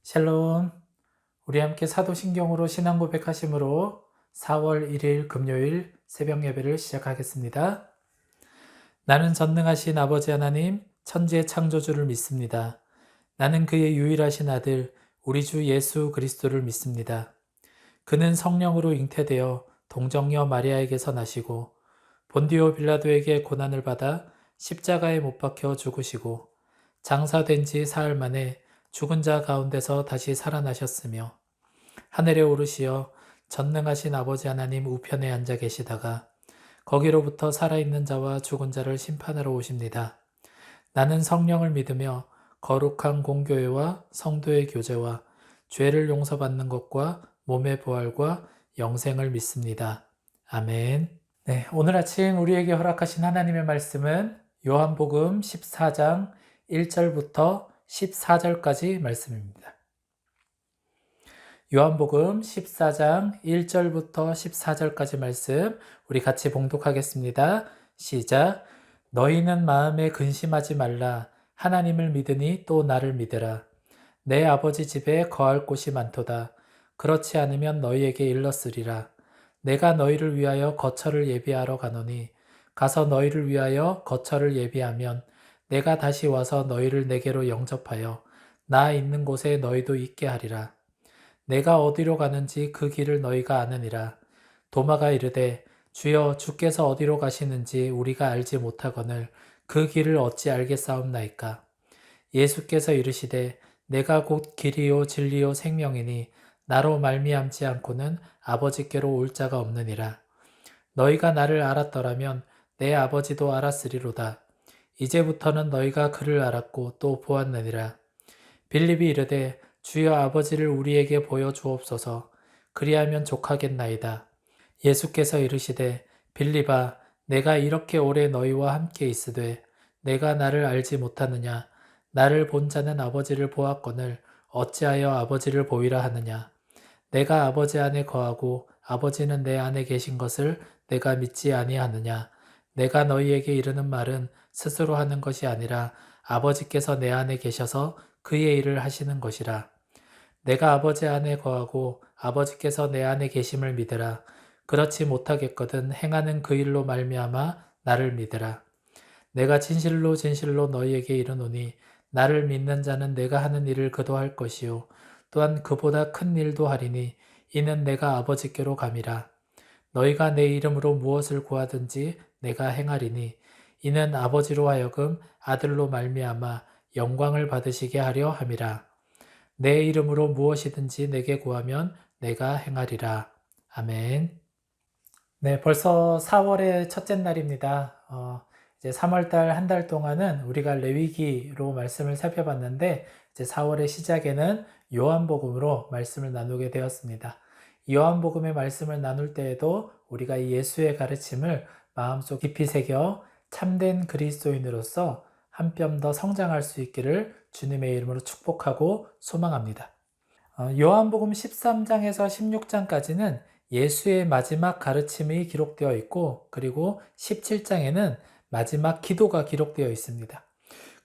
샬롬. 우리 함께 사도신경으로 신앙 고백하심으로 4월 1일 금요일 새벽 예배를 시작하겠습니다. 나는 전능하신 아버지 하나님, 천지의 창조주를 믿습니다. 나는 그의 유일하신 아들, 우리 주 예수 그리스도를 믿습니다. 그는 성령으로 잉태되어 동정녀 마리아에게서 나시고 본디오 빌라도에게 고난을 받아 십자가에 못 박혀 죽으시고 장사된 지 사흘 만에 죽은 자 가운데서 다시 살아나셨으며 하늘에 오르시어 전능하신 아버지 하나님 우편에 앉아 계시다가 거기로부터 살아있는 자와 죽은 자를 심판하러 오십니다. 나는 성령을 믿으며 거룩한 공교회와 성도의 교제와 죄를 용서받는 것과 몸의 부활과 영생을 믿습니다. 아멘. 네, 오늘 아침 우리에게 허락하신 하나님의 말씀은 요한복음 14장 1절부터 14절까지 말씀입니다. 요한복음 14장 1절부터 14절까지 말씀 우리 같이 봉독하겠습니다. 시작. 너희는 마음에 근심하지 말라. 하나님을 믿으니 또 나를 믿으라. 내 아버지 집에 거할 곳이 많도다. 그렇지 않으면 너희에게 일렀으리라. 내가 너희를 위하여 거처를 예비하러 가노니 가서 너희를 위하여 거처를 예비하면 내가 다시 와서 너희를 내게로 영접하여 나 있는 곳에 너희도 있게 하리라. 내가 어디로 가는지 그 길을 너희가 아느니라. 도마가 이르되 주여 주께서 어디로 가시는지 우리가 알지 못하거늘 그 길을 어찌 알겠사옵나이까. 예수께서 이르시되 내가 곧 길이요 진리요 생명이니 나로 말미암지 않고는 아버지께로 올 자가 없느니라. 너희가 나를 알았더라면 내 아버지도 알았으리로다. 이제부터는 너희가 그를 알았고 또 보았느니라. 빌립이 이르되 주여 아버지를 우리에게 보여 주옵소서. 그리하면 족하겠나이다. 예수께서 이르시되 빌립아 내가 이렇게 오래 너희와 함께 있으되 내가 나를 알지 못하느냐. 나를 본 자는 아버지를 보았거늘 어찌하여 아버지를 보이라 하느냐. 내가 아버지 안에 거하고 아버지는 내 안에 계신 것을 내가 믿지 아니하느냐. 내가 너희에게 이르는 말은 스스로 하는 것이 아니라 아버지께서 내 안에 계셔서 그의 일을 하시는 것이라. 내가 아버지 안에 거하고 아버지께서 내 안에 계심을 믿으라. 그렇지 못하겠거든 행하는 그 일로 말미암아 나를 믿으라. 내가 진실로 진실로 너희에게 이르노니 나를 믿는 자는 내가 하는 일을 그도 할 것이요 또한 그보다 큰 일도 하리니 이는 내가 아버지께로 감이라. 너희가 내 이름으로 무엇을 구하든지 내가 행하리니 이는 아버지로 하여금 아들로 말미암아 영광을 받으시게 하려 함이라. 내 이름으로 무엇이든지 내게 구하면 내가 행하리라. 아멘. 네, 벌써 4월의 첫째 날입니다. 이제 3월달 한 달 동안은 우리가 레위기로 말씀을 살펴봤는데 이제 4월의 시작에는 요한복음으로 말씀을 나누게 되었습니다. 요한복음의 말씀을 나눌 때에도 우리가 이 예수의 가르침을 마음속 깊이 새겨 참된 그리스도인으로서 한 뼘 더 성장할 수 있기를 주님의 이름으로 축복하고 소망합니다. 요한복음 13장에서 16장까지는 예수의 마지막 가르침이 기록되어 있고 그리고 17장에는 마지막 기도가 기록되어 있습니다.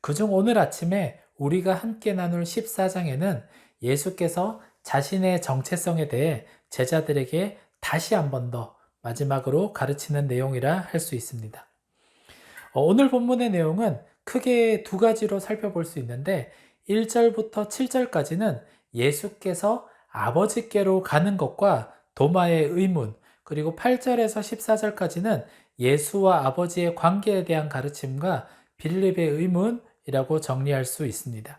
그중 오늘 아침에 우리가 함께 나눌 14장에는 예수께서 자신의 정체성에 대해 제자들에게 다시 한 번 더 마지막으로 가르치는 내용이라 할 수 있습니다. 오늘 본문의 내용은 크게 두 가지로 살펴볼 수 있는데 1절부터 7절까지는 예수께서 아버지께로 가는 것과 도마의 의문, 그리고 8절에서 14절까지는 예수와 아버지의 관계에 대한 가르침과 빌립의 의문이라고 정리할 수 있습니다.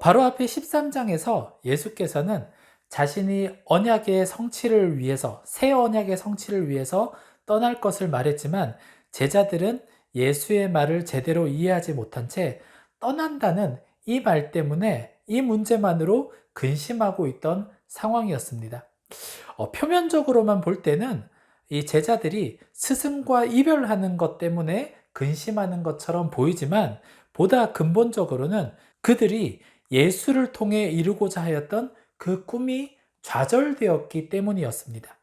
바로 앞에 13장에서 예수께서는 자신이 언약의 성취를 위해서, 새 언약의 성취를 위해서 떠날 것을 말했지만 제자들은 예수의 말을 제대로 이해하지 못한 채 떠난다는 이 말 때문에 이 문제만으로 근심하고 있던 상황이었습니다. 표면적으로만 볼 때는 이 제자들이 스승과 이별하는 것 때문에 근심하는 것처럼 보이지만 보다 근본적으로는 그들이 예수를 통해 이루고자 하였던 그 꿈이 좌절되었기 때문이었습니다.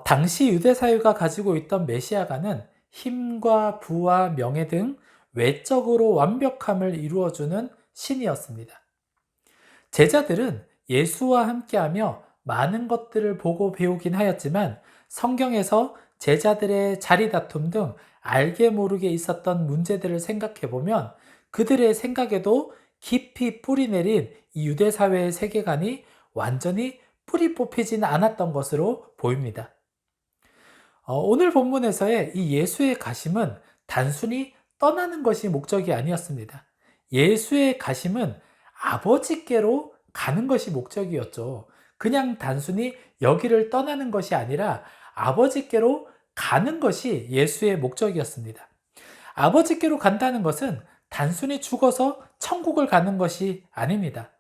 당시 유대 사회가 가지고 있던 메시아가는 힘과 부와 명예 등 외적으로 완벽함을 이루어주는 신이었습니다. 제자들은 예수와 함께하며 많은 것들을 보고 배우긴 하였지만 성경에서 제자들의 자리 다툼 등 알게 모르게 있었던 문제들을 생각해 보면 그들의 생각에도 깊이 뿌리 내린 이 유대 사회의 세계관이 완전히 뿌리 뽑히진 않았던 것으로 보입니다. 오늘 본문에서의 이 예수의 가심은 단순히 떠나는 것이 목적이 아니었습니다. 예수의 가심은 아버지께로 가는 것이 목적이었죠. 그냥 단순히 여기를 떠나는 것이 아니라 아버지께로 가는 것이 예수의 목적이었습니다. 아버지께로 간다는 것은 단순히 죽어서 천국을 가는 것이 아닙니다.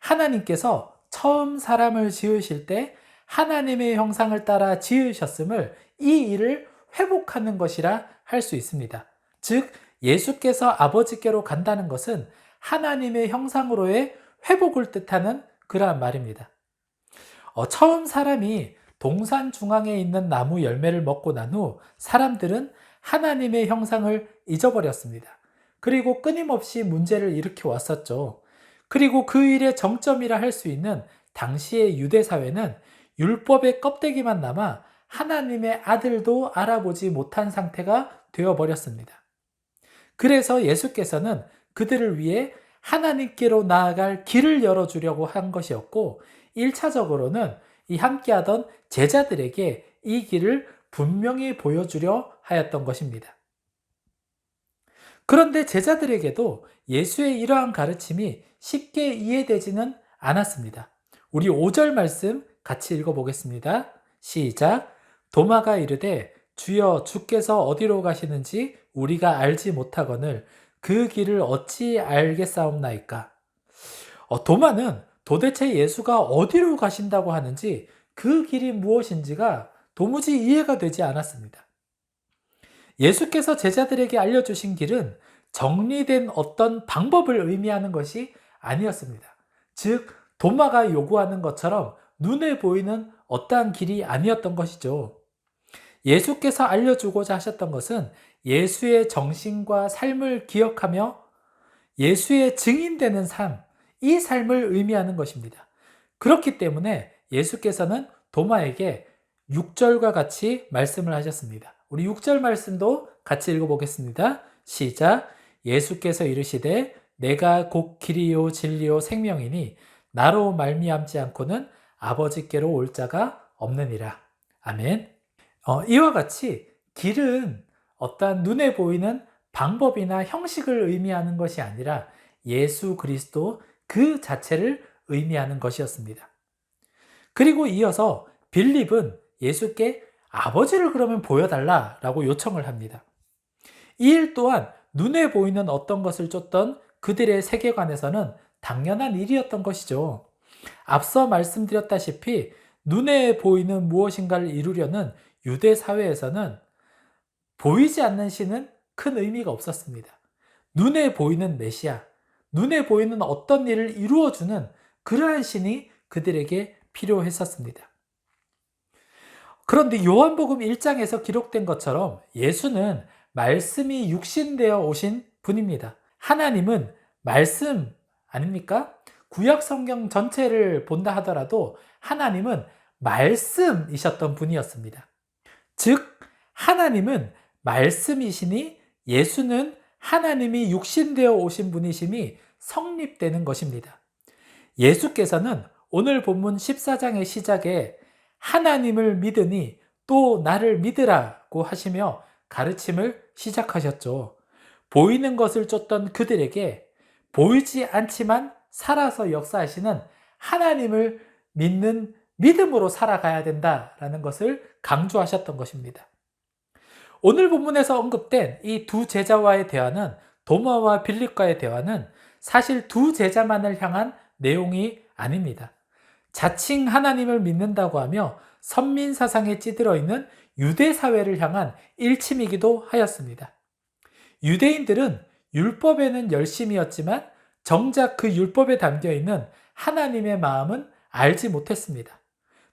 하나님께서 처음 사람을 지으실 때 하나님의 형상을 따라 지으셨음을 이 일을 회복하는 것이라 할 수 있습니다. 즉, 예수께서 아버지께로 간다는 것은 하나님의 형상으로의 회복을 뜻하는 그러한 말입니다. 처음 사람이 동산 중앙에 있는 나무 열매를 먹고 난 후 사람들은 하나님의 형상을 잊어버렸습니다. 그리고 끊임없이 문제를 일으켜 왔었죠. 그리고 그 일의 정점이라 할 수 있는 당시의 유대 사회는 율법의 껍데기만 남아 하나님의 아들도 알아보지 못한 상태가 되어버렸습니다. 그래서 예수께서는 그들을 위해 하나님께로 나아갈 길을 열어주려고 한 것이었고 1차적으로는 이 함께하던 제자들에게 이 길을 분명히 보여주려 하였던 것입니다. 그런데 제자들에게도 예수의 이러한 가르침이 쉽게 이해되지는 않았습니다. 우리 5절 말씀 같이 읽어보겠습니다. 시작. 도마가 이르되 주여 주께서 어디로 가시는지 우리가 알지 못하거늘 그 길을 어찌 알겠사옵나이까. 도마는 도대체 예수가 어디로 가신다고 하는지 그 길이 무엇인지가 도무지 이해가 되지 않았습니다. 예수께서 제자들에게 알려주신 길은 정리된 어떤 방법을 의미하는 것이 아니었습니다. 즉, 도마가 요구하는 것처럼 눈에 보이는 어떠한 길이 아니었던 것이죠. 예수께서 알려주고자 하셨던 것은 예수의 정신과 삶을 기억하며 예수의 증인되는 삶, 이 삶을 의미하는 것입니다. 그렇기 때문에 예수께서는 도마에게 6절과 같이 말씀을 하셨습니다. 우리 6절 말씀도 같이 읽어보겠습니다. 시작. 예수께서 이르시되 내가 곧 길이요 진리요 생명이니 나로 말미암지 않고는 아버지께로 올 자가 없느니라. 아멘. 이와 같이 길은 어떠한 눈에 보이는 방법이나 형식을 의미하는 것이 아니라 예수 그리스도 그 자체를 의미하는 것이었습니다. 그리고 이어서 빌립은 예수께 아버지를 그러면 보여달라라고 요청을 합니다. 이 일 또한 눈에 보이는 어떤 것을 쫓던 그들의 세계관에서는 당연한 일이었던 것이죠. 앞서 말씀드렸다시피 눈에 보이는 무엇인가를 이루려는 유대 사회에서는 보이지 않는 신은 큰 의미가 없었습니다. 눈에 보이는 메시아, 눈에 보이는 어떤 일을 이루어주는 그러한 신이 그들에게 필요했었습니다. 그런데 요한복음 1장에서 기록된 것처럼 예수는 말씀이 육신되어 오신 분입니다. 하나님은 말씀 아닙니까? 구약 성경 전체를 본다 하더라도 하나님은 말씀이셨던 분이었습니다. 즉, 하나님은 말씀이시니 예수는 하나님이 육신되어 오신 분이심이 성립되는 것입니다. 예수께서는 오늘 본문 14장의 시작에 하나님을 믿으니 또 나를 믿으라고 하시며 가르침을 시작하셨죠. 보이는 것을 쫓던 그들에게 보이지 않지만 살아서 역사하시는 하나님을 믿는 믿음으로 살아가야 된다라는 것을 강조하셨던 것입니다. 오늘 본문에서 언급된 이 두 제자와의 대화는 도마와 빌립과의 대화는 사실 두 제자만을 향한 내용이 아닙니다. 자칭 하나님을 믿는다고 하며 선민 사상에 찌들어 있는 유대 사회를 향한 일침이기도 하였습니다. 유대인들은 율법에는 열심이었지만 정작 그 율법에 담겨 있는 하나님의 마음은 알지 못했습니다.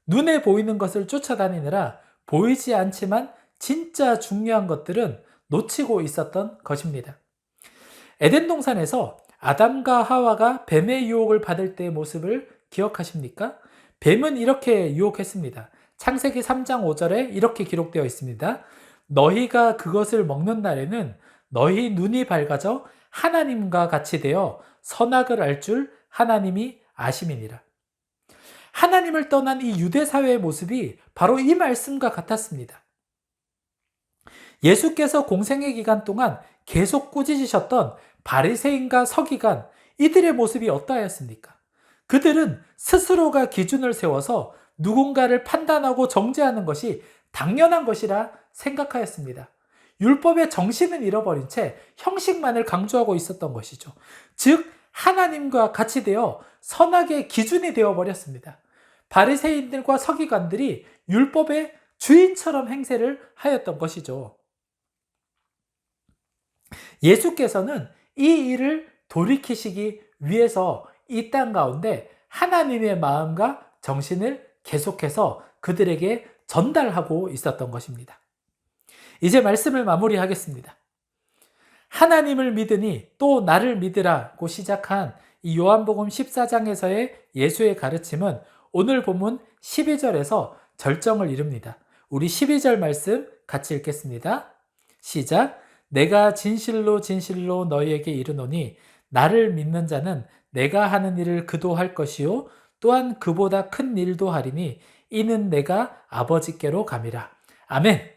눈에 보이는 것을 쫓아다니느라 보이지 않지만 진짜 중요한 것들은 놓치고 있었던 것입니다. 에덴 동산에서 아담과 하와가 뱀의 유혹을 받을 때의 모습을 기억하십니까? 뱀은 이렇게 유혹했습니다. 창세기 3장 5절에 이렇게 기록되어 있습니다. 너희가 그것을 먹는 날에는 너희 눈이 밝아져 하나님과 같이 되어 선악을 알 줄 하나님이 아심이니라. 하나님을 떠난 이 유대 사회의 모습이 바로 이 말씀과 같았습니다. 예수께서 공생의 기간 동안 계속 꾸짖으셨던 바리새인과 서기관, 이들의 모습이 어떠하였습니까? 그들은 스스로가 기준을 세워서 누군가를 판단하고 정죄하는 것이 당연한 것이라 생각하였습니다. 율법의 정신을 잃어버린 채 형식만을 강조하고 있었던 것이죠. 즉 하나님과 같이 되어 선악의 기준이 되어버렸습니다. 바리새인들과 서기관들이 율법의 주인처럼 행세를 하였던 것이죠. 예수께서는 이 일을 돌이키시기 위해서 이 땅 가운데 하나님의 마음과 정신을 계속해서 그들에게 전달하고 있었던 것입니다. 이제 말씀을 마무리하겠습니다. 하나님을 믿으니 또 나를 믿으라고 시작한 이 요한복음 14장에서의 예수의 가르침은 오늘 본문 12절에서 절정을 이룹니다. 우리 12절 말씀 같이 읽겠습니다. 시작. 내가 진실로 진실로 너희에게 이르노니 나를 믿는 자는 내가 하는 일을 그도 할 것이요 또한 그보다 큰 일도 하리니 이는 내가 아버지께로 감이라. 아멘.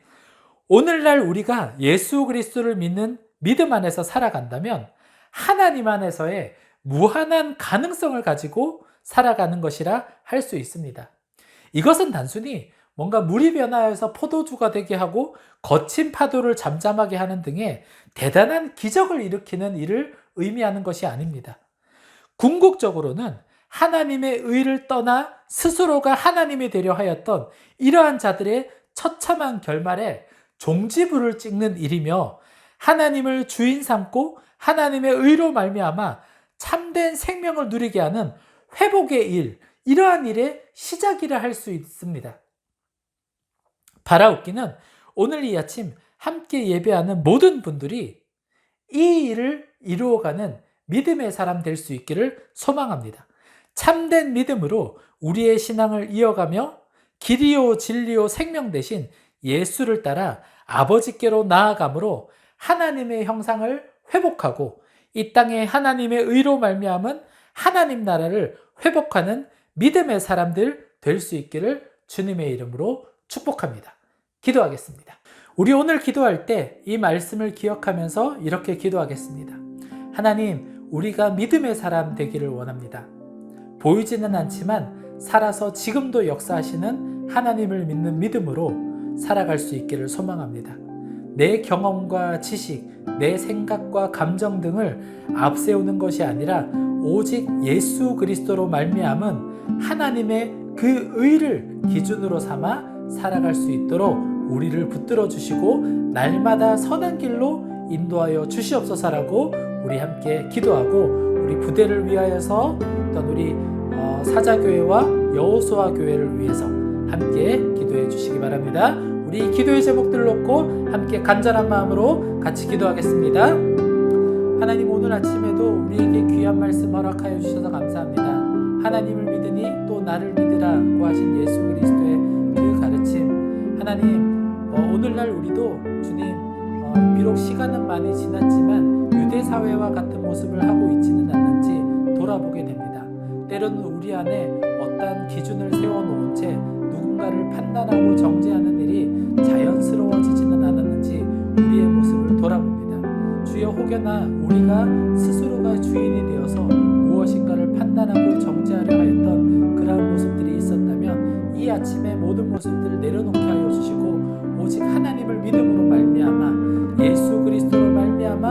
오늘날 우리가 예수 그리스도를 믿는 믿음 안에서 살아간다면 하나님 안에서의 무한한 가능성을 가지고 살아가는 것이라 할 수 있습니다. 이것은 단순히 뭔가 물이 변화해서 포도주가 되게 하고 거친 파도를 잠잠하게 하는 등의 대단한 기적을 일으키는 일을 의미하는 것이 아닙니다. 궁극적으로는 하나님의 의를 떠나 스스로가 하나님이 되려 하였던 이러한 자들의 처참한 결말에 종지부를 찍는 일이며 하나님을 주인 삼고 하나님의 의로 말미암아 참된 생명을 누리게 하는 회복의 일, 이러한 일의 시작이라 할 수 있습니다. 바라옵기는 오늘 이 아침 함께 예배하는 모든 분들이 이 일을 이루어가는 믿음의 사람 될 수 있기를 소망합니다. 참된 믿음으로 우리의 신앙을 이어가며 길이요 진리요 생명 대신 예수를 따라 아버지께로 나아감으로 하나님의 형상을 회복하고 이 땅에 하나님의 의로 말미암은 하나님 나라를 회복하는 믿음의 사람들 될 수 있기를 주님의 이름으로 축복합니다. 기도하겠습니다. 우리 오늘 기도할 때 이 말씀을 기억하면서 이렇게 기도하겠습니다. 하나님, 우리가 믿음의 사람 되기를 원합니다. 보이지는 않지만 살아서 지금도 역사하시는 하나님을 믿는 믿음으로 살아갈 수 있기를 소망합니다. 내 경험과 지식, 내 생각과 감정 등을 앞세우는 것이 아니라 오직 예수 그리스도로 말미암은 하나님의 그 의를 기준으로 삼아 살아갈 수 있도록 우리를 붙들어 주시고 날마다 선한 길로 인도하여 주시옵소서라고 우리 함께 기도하고 우리 부대를 위하여서 또 우리 사자교회와 여호수아 교회를 위해서 함께 기도해 주시기 바랍니다. 우리 기도의 제목들을 놓고 함께 간절한 마음으로 같이 기도하겠습니다. 하나님, 오늘 아침에도 우리에게 귀한 말씀 허락하여 주셔서 감사합니다. 하나님을 믿으니 또 나를 믿으라고 하신 예수 그리스도의 그 가르침, 하나님, 오늘날 우리도 주님 비록 시간은 많이 지났지만 유대 사회와 같은 모습을 하고 있지는 않는지 돌아보게 됩니다. 때로는 우리 안에 어떠한 기준을 세워놓은 채 누군가를 판단하고 정죄하는 일이 자연스러워지지는 않았는지 우리의 모습을 돌아봅니다. 주여, 혹여나 우리가 스스로가 주인이 되어서 무엇인가를 판단하고 정죄하려 하였던 그러한 모습들이 있었다면 이 아침에 모든 모습들을 내려놓게 하여 주시고 오직 하나님을 믿음으로 말미암아 예수 그리스도로 말미암아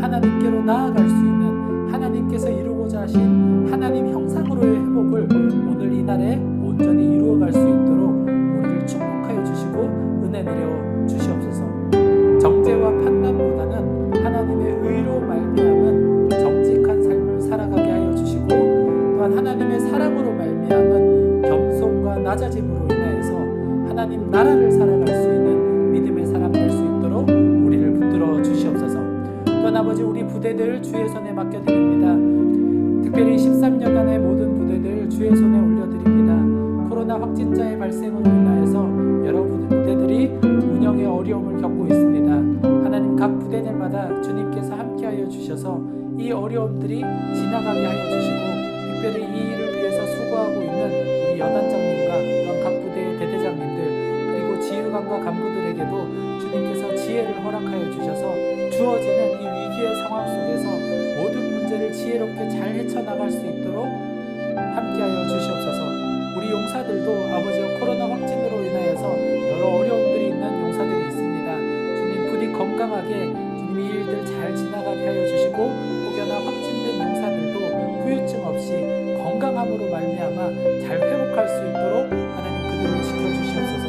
하나님께로 나아갈 수 있는 하나님께서 이루고자 하신 하나님 형상으로의 회복을 오늘 이날에 온전히 이루어갈 수 있도록 우리를 축복하여 주시고 은혜 내려 주시옵소서. 정죄와 판단보다는 하나님의 의로 말미암은 정직한 삶을 살아가게 하여 주시고 또한 하나님의 사랑으로 말미암은 겸손과 낮아짐으로 인하여서 하나님 나라를 살아갈 수 있는 믿음의 사람 될 수 있도록 우리를 붙들어 주시옵소서. 또한 아버지 아버지 우리 부대들 주의 손에 맡겨드립니다. 특별히 13여간의 모든 부대들 주의 손에 올려드립니다. 코로나 확진자의 발생으로 인하여서 여러 부대들이 운영에 어려움을 겪고 있습니다. 하나님 각 부대들마다 주님께서 함께하여 주셔서 이 어려움들이 지나가게 하여 주시고 특별히 이 일을 위해서 수고하고 있는 우리 여단장님과 또한 각 부대의 대대장님들 그리고 지휘관과 간부들에게도 주님께서 지혜를 허락하여 주셔서 주어지는 이 위기의 상황 속에서 모든 문제를 지혜롭게 잘 헤쳐나갈 수 있도록 함께하여 주시옵소서. 우리 용사들도 아버지의 코로나 확진으로 인하여서 여러 어려움들이 있는 용사들이 있습니다. 주님 부디 건강하게 주님 이 일들 잘 지나가게 하여 주시고 혹여나 확진된 용사들도 후유증 없이 건강함으로 말미암아 잘 회복할 수 있도록 하나님 그들을 지켜주시옵소서.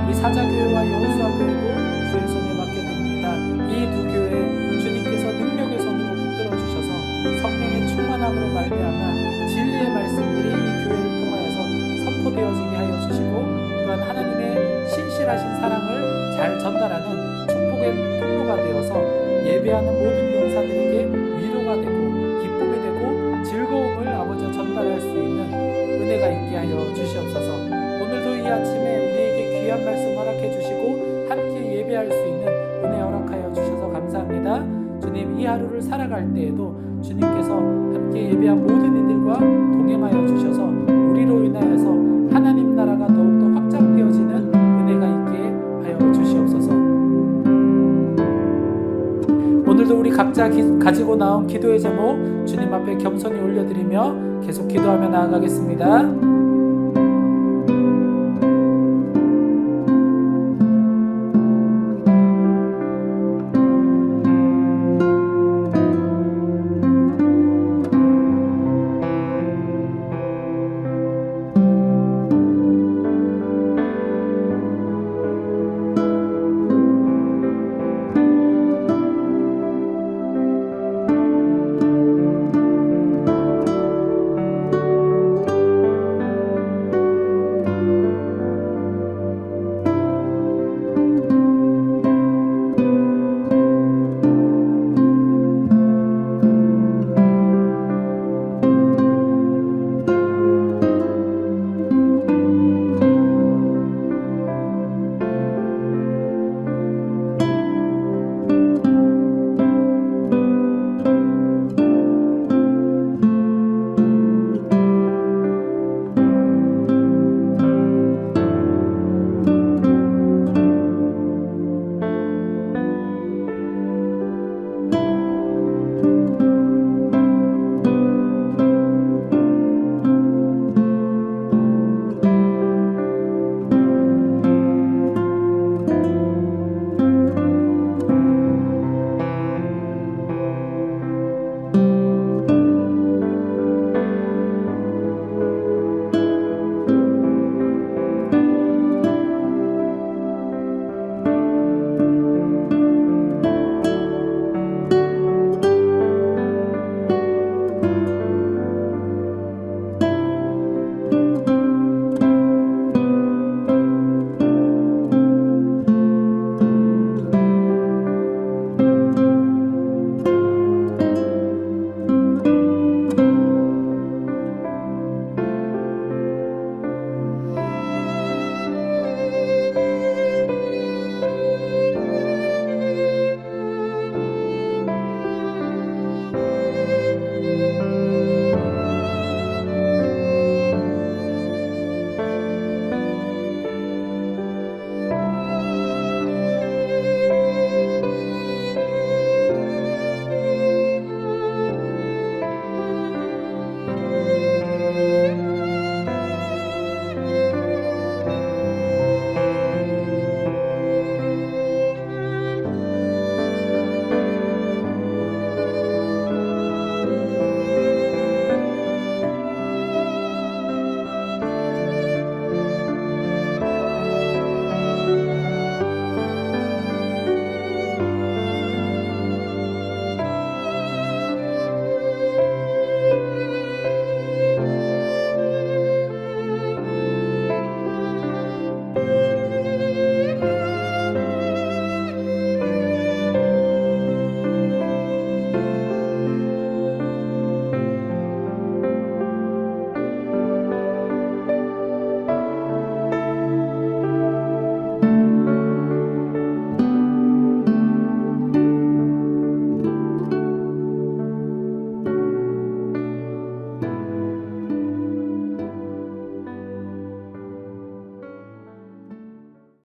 우리 사자교회와 여호수아교회도 주의 손에 맡겨드립니다. 이 두 교회 주님께서 능력의 손으로 붙들어 주셔서 성령의 충만함으로 말미암아 진리의 말씀들이 이 교회를 통하여서 선포되어지게 하여 주시고 또한 하나님의 신실하신 사랑을 잘 전달하는 축복의 통로가 되어서 예배하는 모든 용사들에게 위로가 되고 기쁨이 되고 즐거움을 아버지와 전달할 수 있는 은혜가 있게 하여 주시옵소서. 오늘도 이 아침에 우리에게 귀한 말씀 허락해 주시고 함께 예배할 수 있는 은혜 허락하여 주셔서 감사합니다. 주님 이 하루를 살아갈 때에도 주님께서 함께 예배한 모든 이들과 동행하여 주셔서 우리로 인하여서 하나님 나라가 더욱더 확장되어지는 은혜가 있게 하여 주시옵소서. 오늘도 우리 각자 가지고 나온 기도의 제목 주님 앞에 겸손히 올려드리며 계속 기도하며 나아가겠습니다.